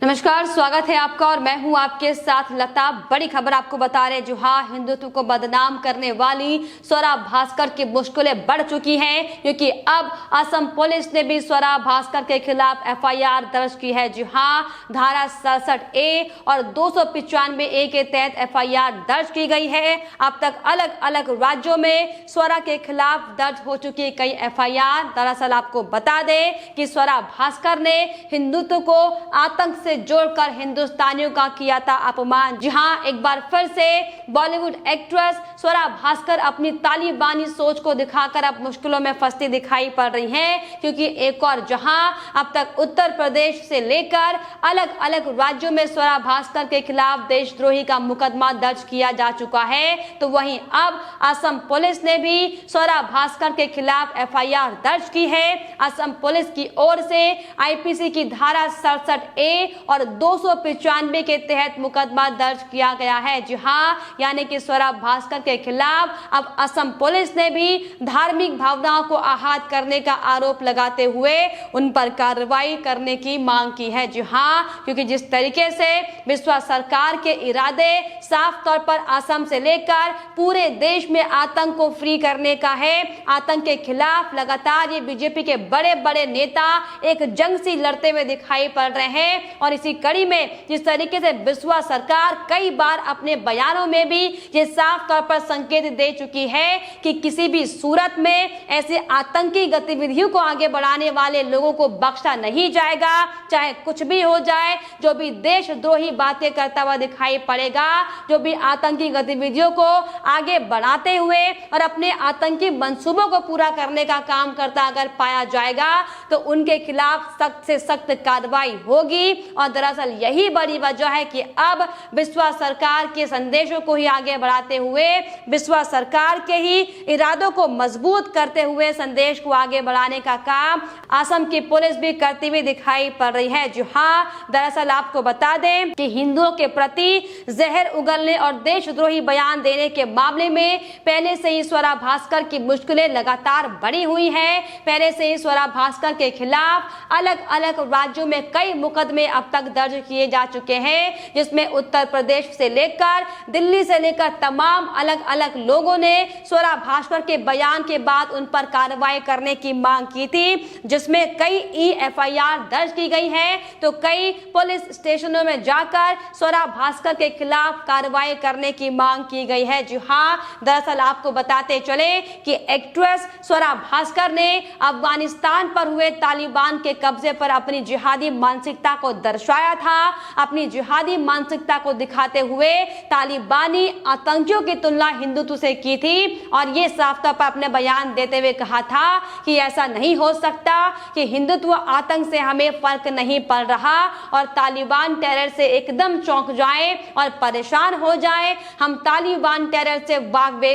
नमस्कार, स्वागत है आपका और मैं हूं आपके साथ लता। बड़ी खबर आपको बता रहे जो हिंदुत्व को बदनाम करने वाली स्वरा भास्कर की मुश्किलें बढ़ चुकी हैं, क्योंकि अब असम पुलिस ने भी स्वरा भास्कर के खिलाफ एफआईआर दर्ज की है। जी हां, धारा 67A और 295A के तहत एफआईआर दर्ज की गई है। अब तक अलग अलग राज्यों में स्वरा के खिलाफ दर्ज हो चुकी कई एफआईआर। दरअसल आपको बता दें कि स्वरा भास्कर ने हिंदुत्व को आतंक से जोड़कर हिंदुस्तानियों का किया था अपमान। जी हां, एक बार फिर से बॉलीवुड एक्ट्रेस स्वरा भास्कर अपनी तालिबानी सोच को दिखाकर अब मुश्किलों में फंसती दिखाई पड़ रही हैं, क्योंकि एक और जहां अब तक उत्तर प्रदेश से लेकर अलग अलग राज्यों में स्वरा भास्कर के खिलाफ देशद्रोही का मुकदमा दर्ज किया जा चुका है, तो वहीं अब असम पुलिस ने भी स्वरा भास्कर के खिलाफ एफआईआर दर्ज की है। असम पुलिस की ओर से आईपीसी की धारा 67A और 295 के तहत मुकदमा दर्ज किया गया है। जी हां, यानी कि स्वरा भास्कर के खिलाफ अब असम पुलिस ने भी धार्मिक भावनाओं को आहत करने का आरोप लगाते हुए उन पर कार्रवाई करने की मांग की है। जी हां, क्योंकि जिस तरीके से बिस्वा सरकार के इरादे साफ तौर पर असम से लेकर पूरे देश में आतंक को फ्री करने का है, आतंक के खिलाफ लगातार ये बीजेपी के बड़े बड़े नेता एक जंग सी लड़ते हुए दिखाई पड़ रहे हैं। और इसी कड़ी में जिस तरीके से बिस्वा सरकार कई बार अपने बयानों में भी ये साफ तौर पर संकेत दे चुकी है कि किसी भी सूरत में ऐसे आतंकी गतिविधियों को आगे बढ़ाने वाले लोगों को बख्शा नहीं जाएगा, चाहे कुछ भी हो जाए। जो भी देशद्रोही बातें करता हुआ दिखाई पड़ेगा, जो भी आतंकी गतिविधियों को आगे बढ़ाते हुए और अपने आतंकी मंसूबों को पूरा करने का काम करता अगर पाया जाएगा, तो उनके खिलाफ सख्त से सख्त कार्रवाई होगी। और दरअसल यही बड़ी वजह है कि अब बिस्वा सरकार के संदेशों को ही आगे बढ़ाते हुए, बिस्वा सरकार के ही इरादों को मजबूत करते हुए संदेश को आगे बढ़ाने का काम असम की पुलिस भी करती हुई दिखाई पड़ रही है। जी हां, दरअसल आपको बता दें कि हिंदुओं के प्रति जहर उगलने और देशद्रोही बयान देने के मामले में पहले से ही स्वरा भास्कर की मुश्किलें लगातार बढ़ी हुई हैं। पहले से ही स्वरा भास्कर के खिलाफ अलग अलग राज्यों में कई मुकदमे अब तक दर्ज किए जा चुके हैं, जिसमें उत्तर प्रदेश से लेकर दिल्ली से लेकर तमाम अलग अलग लोगों ने स्वरा भास्कर के बयान के बाद उन पर कार्रवाई करने की मांग की थी, जिसमें कई एफआईआर दर्ज की गई है, तो कई पुलिस स्टेशनों में जाकर स्वरा भास्कर के खिलाफ कार्रवाई करने की मांग की गई है। जी हां, दरअसल आपको बताते चले कि एक्ट्रेस स्वरा भास्कर ने अफगानिस्तान पर हुए तालिबान के कब्जे पर अपनी जिहादी मानसिकता को दर्शाया था। अपनी जिहादी मानसिकता को दिखाते हुए तालिबानी आतंकियों की तुलना हिंदुत्व से की थी और ये साफ तौर पर अपने बयान देते हुए कहा था कि ऐसा नहीं हो सकता कि हिंदुत्व आतंक से हमें फर्क नहीं पड़ रहा और तालिबान टेरर से एकदम चौंक जाए और परेशान हो जाए। हम तालिबान टेरर से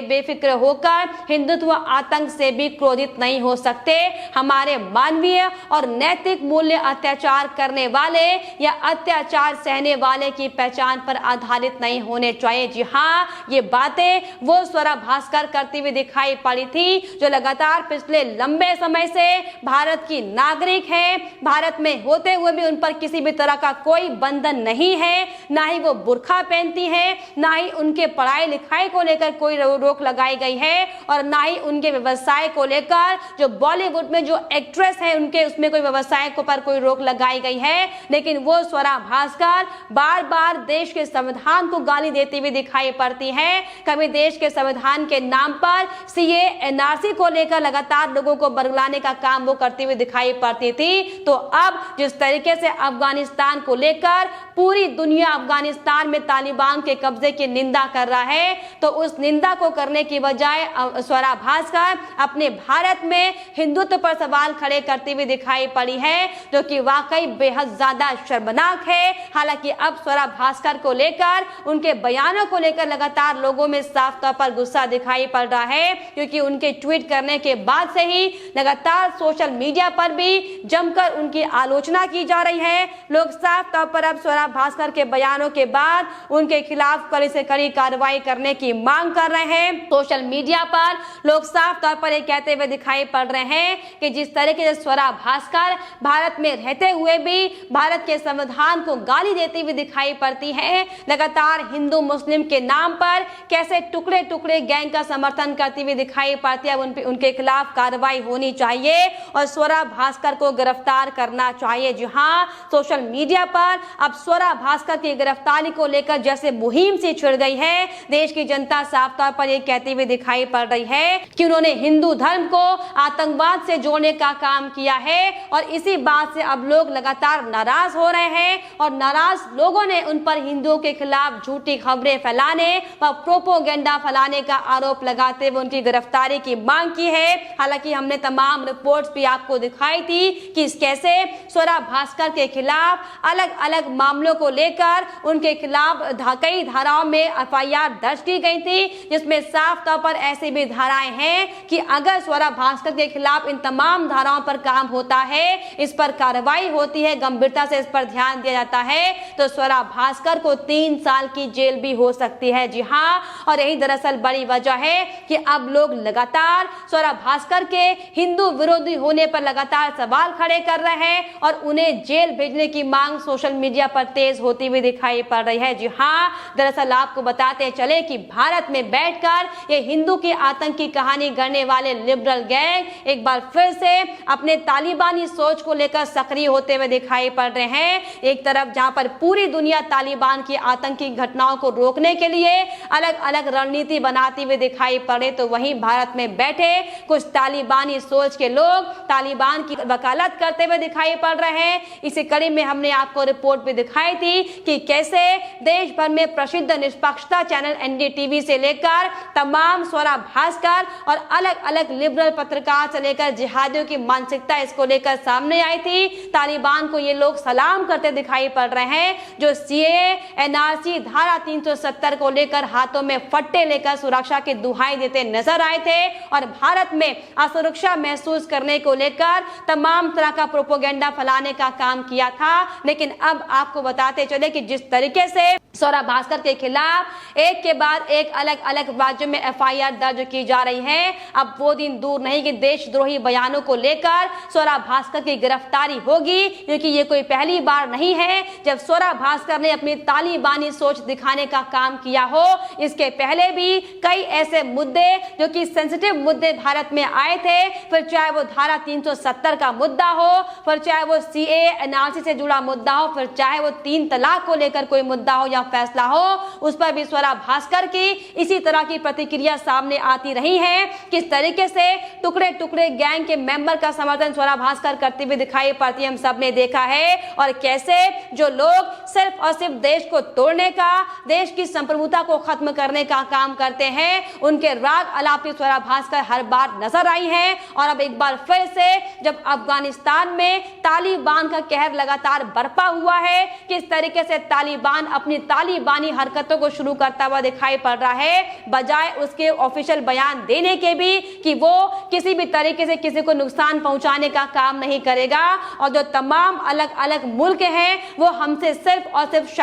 बेफिक्र होकर हिंदुत्व आतंक से भी क्रोधित नहीं हो सकते। हमारे मानवीय और नैतिक मूल्य अत्याचार करने वाले या अत्याचार सहने वाले की पहचान पर आधारित नहीं होने चाहिए। जी हां, ये बातें वो स्वरा भास्कर करती हुई दिखाई पड़ी थी, जो लगातार पिछले लंबे समय से भारत की नागरिक है। भारत में होते हुए भी उन पर किसी भी तरह का कोई बंधन नहीं है, ना ही वो बुर्खा पहनती है, ना ही उनके पढ़ाई लिखाई को लेकर कोई रोक लगाई गई है और ना ही उनके व्यवसाय को लेकर जो बॉलीवुड में जो एक्ट्रेस है उनके उसमें कोई व्यवसाय को पर कोई रोक लगाई गई है। लेकिन वो स्वरा भास्कर बार बार देश के संविधान को गाली देती हुई दिखाई पड़ती है। कभी देश के संविधान के नाम पर सीए एनआरसी को लेकर लगातार लोगों को बरगलाने का काम वो करती हुई दिखाई पड़ती थी। तो अब जिस तरीके से अफगानिस्तान को लेकर पूरी दुनिया अफगानिस्तान में तालिबान के कब्जे की निंदा कर रहा है, तो उस निंदा को करने की बजाय स्वरा भास्कर अपने भारत में हिंदुत्व पर सवाल खड़े करती हुई दिखाई पड़ी है, जो कि वाकई बेहद ज्यादा शर्मनाक है। हालांकि अब स्वरा भास्कर को लेकर उनके बयानों को लेकर लगातार लोगों में साफ तौर पर गुस्सा दिखाई पड़ रहा है, क्योंकि उनके ट्वीट करने के बाद से ही लगातार सोशल मीडिया पर भी जमकर उनकी आलोचना की जा रही है। लोग साफ तौर पर अब स्वरा भास्कर के बयानों के बाद उनके खिलाफ कड़ी से कड़ी कार्रवाई करने की मांग कर रहे हैं। सोशल मीडिया पर लोग साफ तौर पर ये कहते हुए दिखाई पड़ रहे हैं कि जिस तरीके से स्वरा भास्कर भारत में रहते हुए भी भारत के संविधान को गाली देती हुई दिखाई पड़ती हैं, लगातार हिंदू मुस्लिम के नाम पर कैसे टुकड़े टुकड़े गैंग का समर्थन करती हुई दिखाई पड़ती है। उनके खिलाफ कार्रवाई होनी चाहिए और स्वरा भास्कर को गिरफ्तार करना चाहिए। जी हाँ, सोशल मीडिया पर अब स्वरा भास्कर की गिरफ्तारी को लेकर जैसे मुहिम सी छिड़ गई है, देश की जनता साफ तौर पर यह कहती हुई दिखाई पड़ रही है कि उन्होंने हिंदू धर्म को आतंकवाद से जोड़ने का काम किया है और इसी बात से अब लोग लगातार नाराज हो रहे हैं और नाराज लोगों ने उन पर हिंदुओं के खिलाफ झूठी खबरें फैलाने व प्रोपोगेंडा फैलाने का आरोप लगाते हुए उनकी गिरफ्तारी की मांग की है। हालांकि हमने तमाम रिपोर्ट्स भी आपको दिखाई थी कि कैसे स्वरा भास्कर के खिलाफ अलग अलग मामलों को लेकर उनके खिलाफ कई धाराओं में एफआईआर दर्ज की गई थी, जिसमें साफ तौर पर ऐसी भी धाराएं हैं कि अगर स्वरा भास्कर के खिलाफ इन तमाम धाराओं पर काम होता है, इस पर कार्रवाई होती है, गंभीरता से इस पर ध्यान दिया जाता है, तो स्वरा भास्कर को 3 साल की जेल भी हो सकती है। जी हाँ, और यही दरअसल बड़ी वजह है कि अब लोग लगातार स्वरा भास्कर के हिंदू विरोधी होने पर लगातार सवाल खड़े कर रहे हैं और उन्हें जेल भेजने की मांग सोशल मीडिया पर तेज होती हुई दिखाई पड़ रही है। जी हाँ, दरअसल आपको बताते चले कि भारत में बैठकर ये हिंदू की आतंक की कहानी गढ़ने वाले लिबरल गैंग एक बार फिर से अपने तालिबानी सोच को लेकर सक्रिय होते हुए दिखाई पड़ रहे हैं। एक तरफ जहां पर पूरी दुनिया तालिबान की आतंकी घटनाओं को रोकने के लिए अलग अलग रणनीति बनाती हुई दिखाई पड़े, तो वहीं भारत में बैठे कुछ तालिबानी सोच के लोग तालिबान की वकालत करते हुए दिखाई पड़ रहे हैं। इसी कड़ी में हमने आपको रिपोर्ट भी दिखाई थी कि कैसे देश भर में प्रसिद्ध निष्पक्षता चैनल एनडीटीवी से लेकर तमाम स्वरा भास्कर और अलग अलग लिबरल पत्रकार से लेकर जिहादियों की मानसिकता इसको लेकर सामने आई थी। तालिबान को ये लोग सलाम करते दिखाई पड़ रहे हैं, जो सीएए एनआरसी धारा 370 को लेकर हाथों में फट्टे लेकर सुरक्षा की दुहाई देते नजर आए थे और भारत में असुरक्षा महसूस करने को लेकर तमाम तरह का प्रोपोगेंडा फैलाने का काम किया था। लेकिन अब आपको बताते चले कि जिस तरीके से स्वरा भास्कर के खिलाफ एक के बाद एक अलग अलग राज्यों में एफआईआर दर्ज की जा रही है, अब वो दिन दूर नहीं कि देशद्रोही बयानों को लेकर स्वरा भास्कर की गिरफ्तारी होगी, क्योंकि ये कोई पहली बार नहीं है जब स्वरा भास्कर ने अपनी तालिबानी सोच दिखाने का काम किया हो। इसके पहले भी कई ऐसे मुद्दे जो कि सेंसिटिव मुद्दे भारत में आए थे, फिर चाहे वो धारा 370 का मुद्दा हो, फिर चाहे वो सीएए एनआरसी से जुड़ा मुद्दा हो, फिर चाहे वो 3 तलाक को लेकर कोई मुद्दा हो या फैसला हो, उस पर भी स्वरा भास्कर की इसी तरह की प्रतिक्रिया सामने आती रही है। किस तरीके से टुकड़े टुकड़े गैंग के मेंबर का समर्थन स्वरा भास्कर करती हुई दिखाई पड़ती है, हम सब ने देखा है। और कैसे जो लोग सिर्फ और सिर्फ देश को तोड़ने का, देश की संप्रभुता को खत्म करने का काम करते हैं, उनके राग अलापी स्वरा भास्कर हर बार नजर आई है। और अब एक बार फिर से जब अफगानिस्तान में तालिबान का कहर लगातार बरपा हुआ है, किस तरीके से तालिबान अपनी तालिबानी हरकतों को शुरू करता हुआ दिखाई पड़ रहा है, बजाय उसके ऑफिशियल बयान देने के भी कि वो किसी भी तरीके से किसी को नुकसान पहुंचाने का काम नहीं करेगा और जो तमाम अलग अलग मुल्क हैं वो हमसे सिर्फ और सिर्फ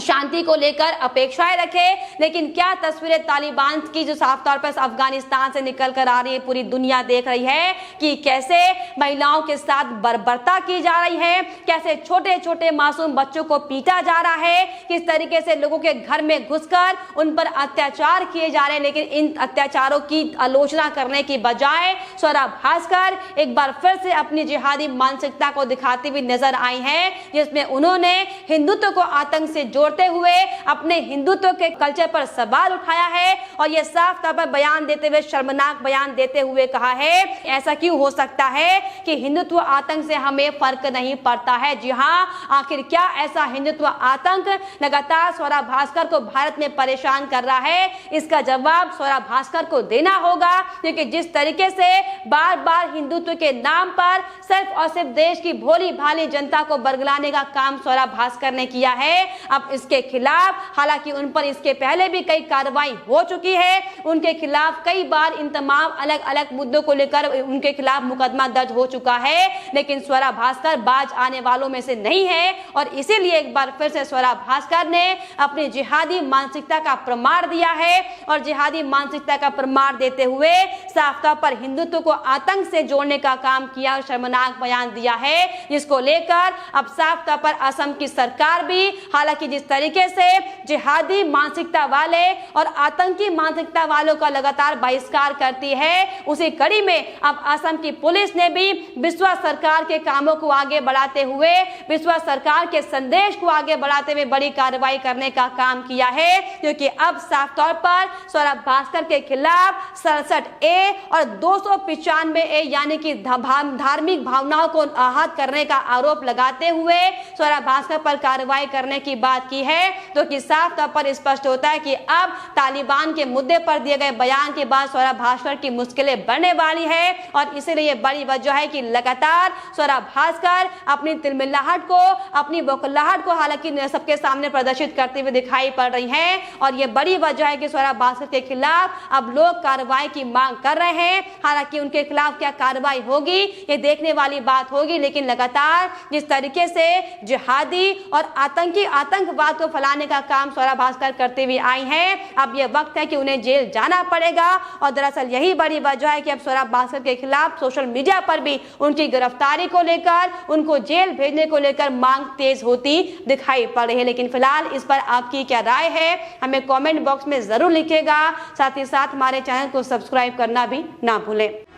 शांति को लेकर अपेक्षाएं रखे। लेकिन क्या तस्वीरें तालिबान की जो साफ तौर पर अफगानिस्तान से निकल कर आ रही है, पूरी दुनिया देख रही है कि कैसे महिलाओं के साथ बर्बरता की जा रही है, कैसे छोटे छोटे मासूम बच्चों को पीटा जा रहा है, किस तरीके से लोगों के घर में घुसकर उन पर अत्याचार किए जा रहे हैं। लेकिन इन अत्याचारों की आलोचना करने की बजाय स्वरा भास्कर एक बार फिर से अपनी जिहादी मानसिकता को दिखाती हुई नजर आई है, जिसमें उन्होंने हिंदुत्व को आतंक से जोड़ते हुए अपने हिंदुत्व के कल्चर पर सवाल उठाया है और यह साफ तौर पर बयान देते हुए, शर्मनाक बयान देते हुए कहा है, ऐसा क्यों हो सकता है कि हिंदुत्व आतंक से हमें फर्क नहीं पड़ता है। जी हाँ, आखिर क्या ऐसा हिंदुत्व आतंक लगातार स्वरा भास्कर को भारत में परेशान कर रहा है? इसका जवाब स्वरा भास्कर को देना होगा, क्योंकि जिस तरीके से बार बार हिंदुत्व के नाम पर सिर्फ और सिर्फ देश की भोली भाली जनता को बरगलाने का काम स्वरा भास्कर ने किया है, अब इसके खिलाफ, हालांकि उन पर इसके पहले भी कई कार्रवाई हो चुकी है, उनके खिलाफ कई बार इन तमाम अलग अलग मुद्दों को लेकर उनके खिलाफ मुकदमा दर्ज हो चुका है, लेकिन स्वरा भास्कर बाज आने वालों में से नहीं है। और इसीलिए एक बार फिर से स्वरा भास्कर ने अपनी जिहादी मानसिकता का प्रमाण दिया है और जिहादी मानसिकता का प्रमाण देते हुए साफ तौर पर हिंदुत्व को आतंक से जोड़ने का काम किया और शर्मनाक बयान दिया है, जिसको लेकर अब साफ तौर पर असम की सरकार भी, हालांकि जिस तरीके से जिहादी मानसिकता वाले और आतंकी मानसिकता वालों का लगातार बहिष्कार करती है, उसी कड़ी में अब असम की पुलिस ने भी बिस्वा सरकार के कामों को आगे बढ़ाते हुए, बिस्वा सरकार के संदेश को आगे बढ़ाते हुए बड़ी कार्रवाई करने का काम किया है, क्योंकि अब साफ तौर पर स्वरा भास्कर के खिलाफ 67A और 295A यानी कि धार्मिक भावनाओं को आहत करने का आरोप लगाते हुए स्वरा भास्कर पर कार्रवाई करने की बात की है, तो कि साफ तौर पर स्पष्ट होता है कि अब तालिबान के मुद्दे पर दिए गए बयान के बाद स्वरा भास्कर की मुश्किलें बढ़ने वाली है। और इसीलिए बड़ी वजह है कि लगातार स्वरा भास्कर अपनी तिलमिलाहट को, अपनी बौखलाहट को हालांकि सबके सामने प्रदर्शित करते हुए दिखाई पड़ रही है। और ये बड़ी वजह है कि स्वरा भास्कर के खिलाफ अब लोग कार्रवाई की मांग कर रहे हैं। हालांकि उनके खिलाफ क्या कार्रवाई होगी ये देखने वाली बात होगी, लेकिन लगातार जिस तरीके से जिहादी और आतंकवाद को फैलाने का काम स्वरा भास्कर करते हुए आई हैं, अब यह वक्त है कि उन्हें जेल जाना पड़ेगा। और दरअसल यही बड़ी वजह है कि अब स्वरा भास्कर के खिलाफ सोशल मीडिया पर भी उनकी गिरफ्तारी को लेकर, उनको जेल भेजने को लेकर मांग तेज होती दिखाई पड़ रही है। लेकिन फिलहाल इस पर आपकी क्या राय है हमें कमेंट बॉक्स में जरूर लिखिएगा। साथ ही साथ हमारे चैनल को सब्सक्राइब करना भी ना भूलें।